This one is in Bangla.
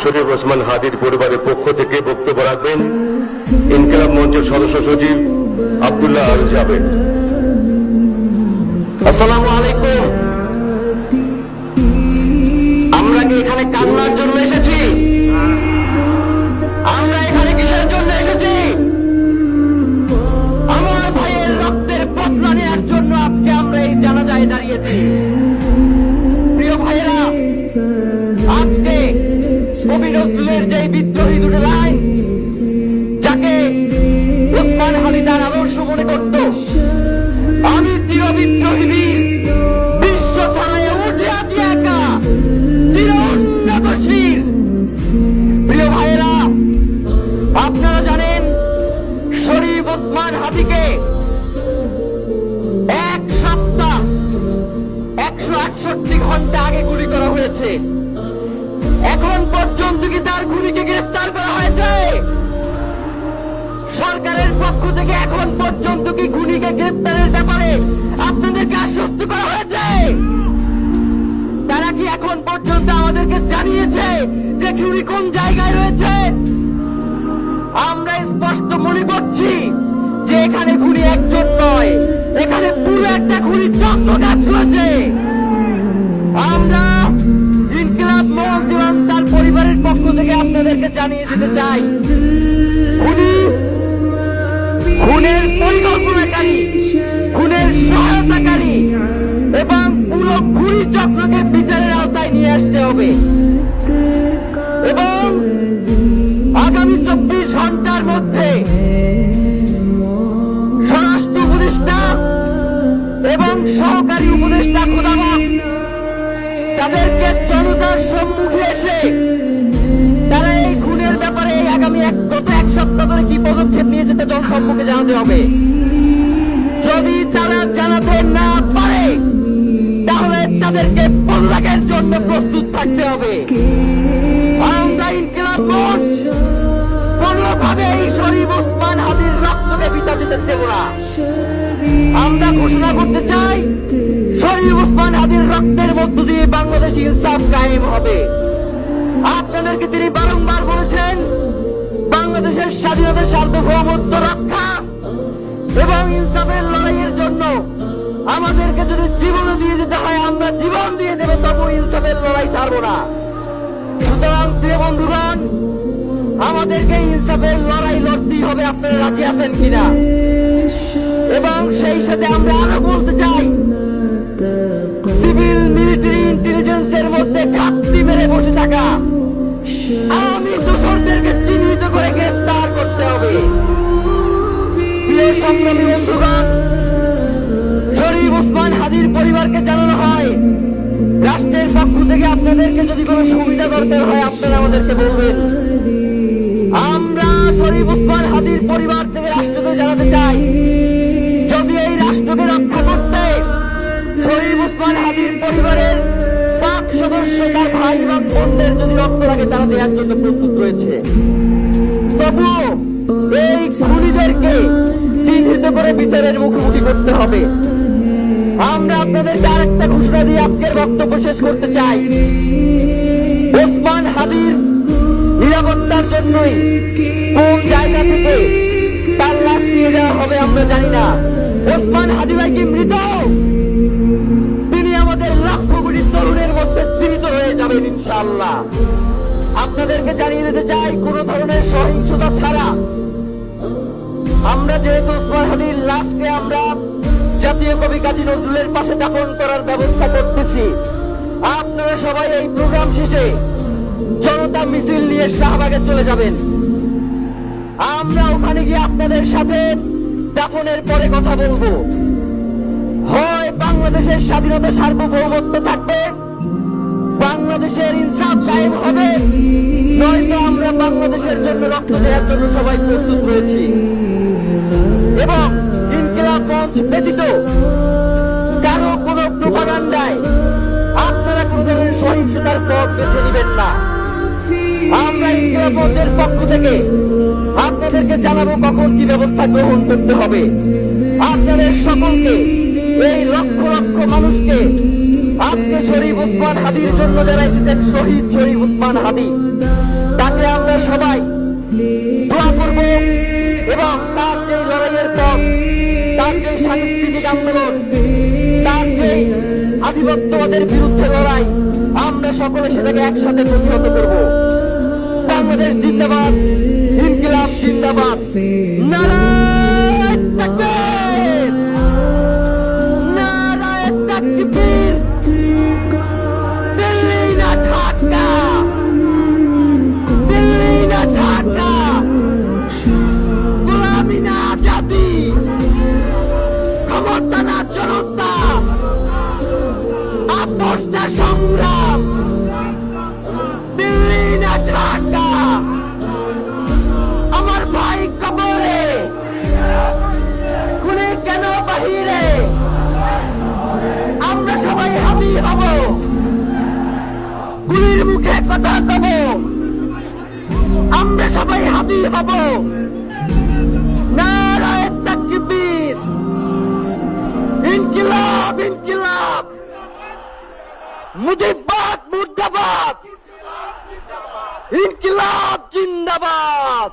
শরীফ ওসমান হাদির পরিবারের পক্ষ থেকে বক্তব্য রাখবেন ইনকিলাব মঞ্চের সদস্য সচিব আব্দুল্লাহ আল জাবেদ। আসসালামু আলাইকুম। আমরা কি এখানে কান্নার জন্য এসেছি? আমরা এখানে কিসের জন্য এসেছি? আমার ভাইয়ের রক্তের বদলা নেওয়ার জন্য আজকে আমরা এই জানাজায় দাঁড়িয়েছি। প্রিয় ভাইয়েরা, আজকে কবি নজরুলের যে বিদ্রোহী দুটো লাইন, যাকে ওসমান হাদি তার আদর্শ মনে করত, আমি চির বিদ্রোহী বীর, বিশ্ব ছড়ায় উঠে আছি একা, চির উন্নতশীল। প্রিয় ভাইয়েরা, আপনারা জানেন শরীফ ওসমান হাদিকে এক সপ্তাহ 168 ঘন্টা আগে গুলি করা হয়েছে। এখন পর্যন্ত কি তার খুনিকে গ্রেফতার করা হয়েছে? সরকারের পক্ষ থেকে এখন পর্যন্ত কি খুনিকে গ্রেফতারের ব্যাপারে আপনাদেরকে আশ্বস্ত করা হয়েছে? তারা কি এখন পর্যন্ত আমাদেরকে জানিয়েছে যে খুনি কোন জায়গায় রয়েছে? আমরা স্পষ্ট মনে করছি যে এখানে খুনি একজন নয়, এখানে পুরো একটা খুনি চক্র কাজ করেছে। আমরা ইনকিলাব মঞ্চ এবং তার পরিবারের পক্ষ থেকে আপনাদেরকে জানিয়ে দিতে চাই, খুনের পরিকল্পনাকারী, খুনের সহায়তাকারী এবং পুরো খুনি চক্রকে বিচারের আওতায় নিয়ে আসতে হবে এবং আগামী 24 ঘন্টার মধ্যে স্বরাষ্ট্র উপদেষ্টা এবং সহকারী উপদেষ্টা খোদাবক তাদেরকে জনতার সম্মুখে এসে তারা এই খুনের ব্যাপারে আগামী গত এক সপ্তাহ ধরে কি পদক্ষেপ নিয়েছে তা জনসম্মুখে জানাতে হবে। যদি তারা জানাতে না পারে তাহলে তাদেরকে পল্লাকের জন্য প্রস্তুত থাকতে হবে। আমরা ইনকিলাব মঞ্চ কোনোভাবে এই শরীফ ওসমান হাদির রক্তকে বিতা দিতে দেব না। আমরা ঘোষণা করতে চাই, শরীফ ওসমান হাদির রক্তের মধ্য দিয়ে বাংলাদেশ ইনসাফ কায়েম হবে। আপনাদেরকে তিনি বারংবার বলেছেন, বাংলাদেশের স্বাধীনতা, সার্বভৌমত্ব রক্ষা এবং ইনসাফের লড়াইয়ের জন্য আমাদেরকে যদি জীবন দিয়ে দিতে হয় আমরা জীবন দিয়ে দেব, তবু ইনসাফের লড়াই ছাড়বো না। সুতরাং প্রিয় বন্ধুগণ, আমাদেরকে ইনসাফের লড়াই লড়তেই হবে। আপনারা রাজি আছেন কিনা? এবং সেই সাথে আমরা আরো বলতে চাই, সিভিল মিলিটারি ইন্টেলিজেন্সের মধ্যে ঘাটতি মেরে বসে থাকা আওয়ামী দোসরদেরকে চিহ্নিত করে গ্রেফতার করতে হবে। প্রিয় সংগ্রামী বন্ধুগণ, শরীফ ওসমান হাদির পরিবারকে জানানো হয়, রাষ্ট্রের পক্ষ থেকে আপনাদেরকে যদি কোনো সুবিধা দরকার হয় আপনারা আমাদেরকে বলবেন। আমরা শরীফ ওসমান হাদির পরিবার থেকে রাষ্ট্রকে জানাতে চাই, যদি এই রাষ্ট্রকে রক্ষা করতে শরীফ ওসমান হাদির পরিবারের 5 সদস্য তার ভাই এবং বোনদের যদি রক্ত লাগে তারা দেওয়ার জন্য প্রস্তুত রয়েছে, তবুও এই খুনিদেরকে চিহ্নিত করে বিচারের মুখোমুখি করতে হবে। আমরা আপনাদেরকে আরেকটা ঘোষণা দিয়ে আজকের বক্তব্য শেষ করতে চাই, ওসমান হাদির নিরাপত্তার জন্যই কোন জায়গা থেকে তার লাশ নিয়ে যাওয়া হবে আমরা জানি না। ওসমান হাদি ভাই কি মৃত? তিনি আমাদের লক্ষ কোটি তরুণের মধ্যে জীবিত হয়ে যাবেন ইনশাআল্লাহ। আপনাদেরকে জানিয়ে দিতে চাই, কোন ধরনের সহিংসতা ছাড়া আমরা যেহেতু ওসমান হাদির লাশকে আমরা জাতীয় কবি কাজী নজরুলের পাশে দাফন করার ব্যবস্থা করতেছি, আপনারা সবাই এই প্রোগ্রাম শেষে জনতা মিছিল নিয়ে শাহবাগে চলে যাবেন। আমরা ওখানে গিয়ে আপনাদের সাথে দাফনের পরে কথা বলবো। হয় বাংলাদেশের স্বাধীনতা, সার্বভৌমত্ব থাকবে, বাংলাদেশের ইনসাফ কায়েম হবে, নয়তো আমরা বাংলাদেশের জন্য রক্ত দেওয়ার জন্য সবাই প্রস্তুত রয়েছি। এবং ইনকিলাব মঞ্চ ব্যতীত কারো কোনো প্রোপাগান্ডায় আপনারা কোনো ধরনের সহিংসতার পথ বেছে নেবেন না। আমরা ইনকিলাব মঞ্চের পক্ষ থেকে আপনাদেরকে জানাবো কখন কি ব্যবস্থা গ্রহণ করতে হবে। আপনাদের সকলকে, এই লক্ষ লক্ষ মানুষকে আজকে শরীফ ওসমান হাদির জন্য যারা এসেছেন, শহীদ শরীফ ওসমান হাদি, আন্দোলন, তার যে আধিপত্যবাদের বিরুদ্ধে লড়াই, আমরা সকলে সেটাকে একসাথে প্রতিহত করব। বাংলাদেশ জিন্দাবাদ, ইনকিলাব জিন্দাবাদ, নারায়ে তাকবীর, নারায়ে তাকবীর। দিল্লি না ঢাকা, দিল্লি না ঢাকা, গোলামি না আজাদি, ক্ষমতা না জনতা, আপোষ না সংগ্রাম। দিল্লি না ঢাকা, আমার ভাই কবরে, খুনে কেন বাহিরে, আমরা সবাই হাবি হব, গুলির মুখে কথা কব, আমরা সবাই হাবি হব। নারায়ে তাকবীর, ইনকিলাব ইনকিলাব, মুজিববাদ মুর্দাবাদ, ইনকিলাব জিন্দাবাদ।